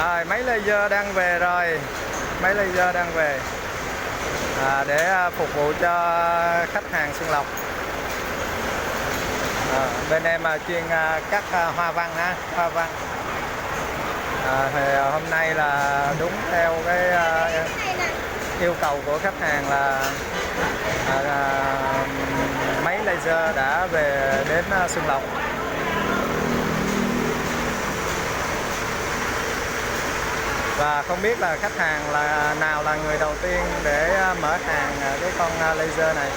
Rồi, máy laser đang về rồi. Máy laser đang về để phục vụ cho khách hàng Xuân Lộc. Bên em chuyên cắt hoa văn ha, hoa văn. Thì hôm nay là đúng theo cái yêu cầu của khách hàng là máy laser đã về đến Xuân Lộc. Và không biết là khách hàng là nào là người đầu tiên để mở hàng cái con laser này.